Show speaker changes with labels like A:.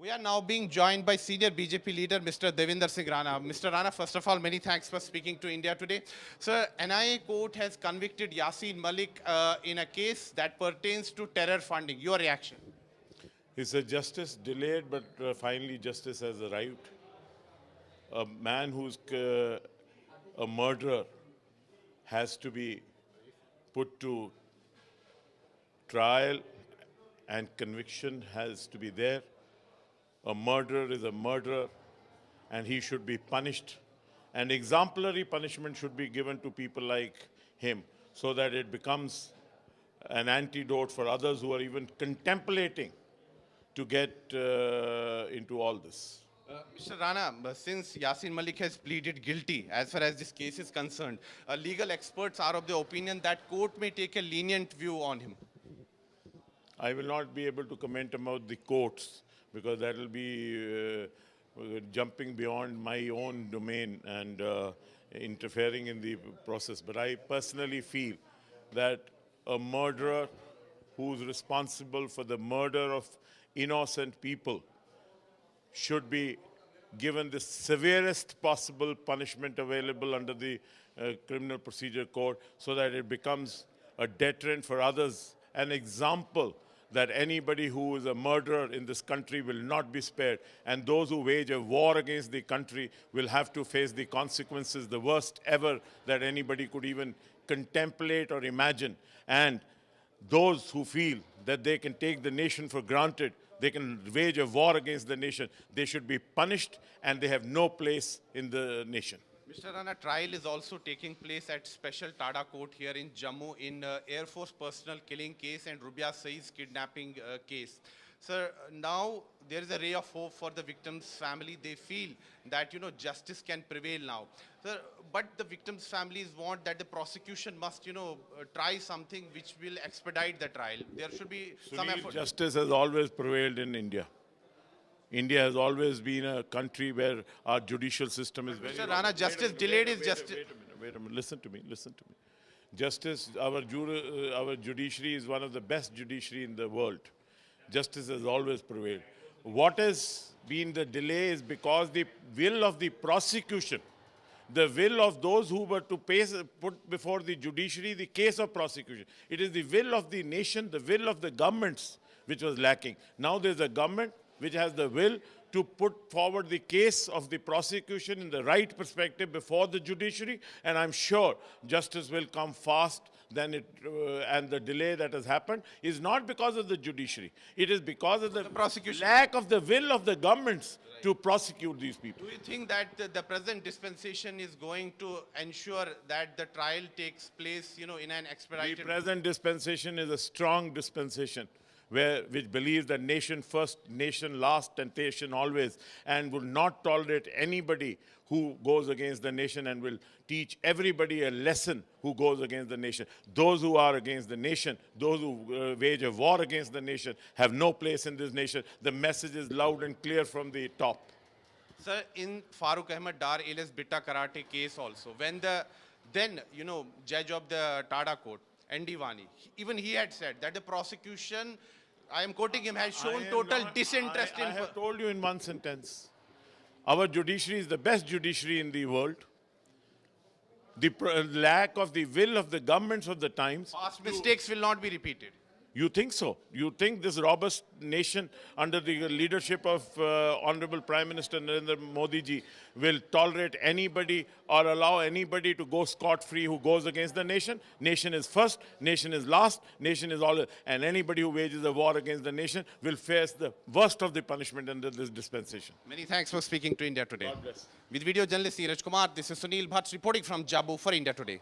A: We are now being joined by senior BJP leader, Mr. Devender Singh Rana. Mr. Rana, first of all, many thanks for speaking to India today. Sir, NIA court has convicted Yasin Malik in a case that pertains to terror funding. Your reaction?
B: It's a justice delayed, but finally justice has arrived. A man who's a murderer has to be put to trial and conviction has to be there. A murderer is a murderer and he should be punished. And exemplary punishment should be given to people like him so that it becomes an antidote for others who are even contemplating to get into all this.
A: Mr. Rana, since Yasin Malik has pleaded guilty as far as this case is concerned, legal experts are of the opinion that court may take a lenient view on him.
B: I will not be able to comment about the courts because that will be jumping beyond my own domain and interfering in the process. But I personally feel that a murderer who's responsible for the murder of innocent people should be given the severest possible punishment available under the Criminal Procedure Code so that it becomes a deterrent for others, an example that anybody who is a murderer in this country will not be spared, and those who wage a war against the country will have to face the consequences, the worst ever that anybody could even contemplate or imagine. And those who feel that they can take the nation for granted, they can wage a war against the nation, they should be punished and they have no place in the nation.
A: Mr. Rana, trial is also taking place at Special Tada Court here in Jammu in Air Force personnel killing case and Rubia Saeed's kidnapping case. Sir, now there is a ray of hope for the victim's family. They feel that, justice can prevail now. Sir, but the victim's families want that the prosecution must, try something which will expedite the trial. There should be some effort.
B: Justice has always prevailed in India. India has always been a country where our judicial system is very...
A: Mr. Rana, justice delayed is justice.
B: Wait a minute, listen to me. Justice, our judiciary is one of the best judiciary in the world. Justice has always prevailed. What has been the delay is because the will of the prosecution, the will of those who were to put before the judiciary the case of prosecution. It is the will of the nation, the will of the governments which was lacking. Now there's a government which has the will to put forward the case of the prosecution in the right perspective before the judiciary, and I'm sure justice will come fast. And the delay that has happened is not because of the judiciary. It is because of the prosecution, lack of the will of the governments to prosecute these people.
A: Do you think that the present dispensation is going to ensure that the trial takes place, in an expedited...
B: The present dispensation is a strong dispensation, which believes that nation first, nation last, and nation always, and will not tolerate anybody who goes against the nation and will teach everybody a lesson who goes against the nation. Those who are against the nation, those who wage a war against the nation, have no place in this nation. The message is loud and clear from the top.
A: Sir, in Farooq Ahmed Dar alias Bitta Karate case also, when the then, judge of the Tada court, N.D. Vani, even he had said that the prosecution, I am quoting him, has shown total disinterest in...
B: I have told you in one sentence. Our judiciary is the best judiciary in the world. The lack of the will of the governments of the times...
A: Past mistakes will not be repeated.
B: You think so? You think this robust nation under the leadership of Honorable Prime Minister Narendra Modi ji will tolerate anybody or allow anybody to go scot-free who goes against the nation? Nation is first, nation is last, nation is always... And anybody who wages a war against the nation will face the worst of the punishment under this dispensation.
A: Many thanks for speaking to India Today.
B: God bless.
A: With video journalist Neeraj Kumar, this is Sunil Bhatt reporting from Jammu for India Today.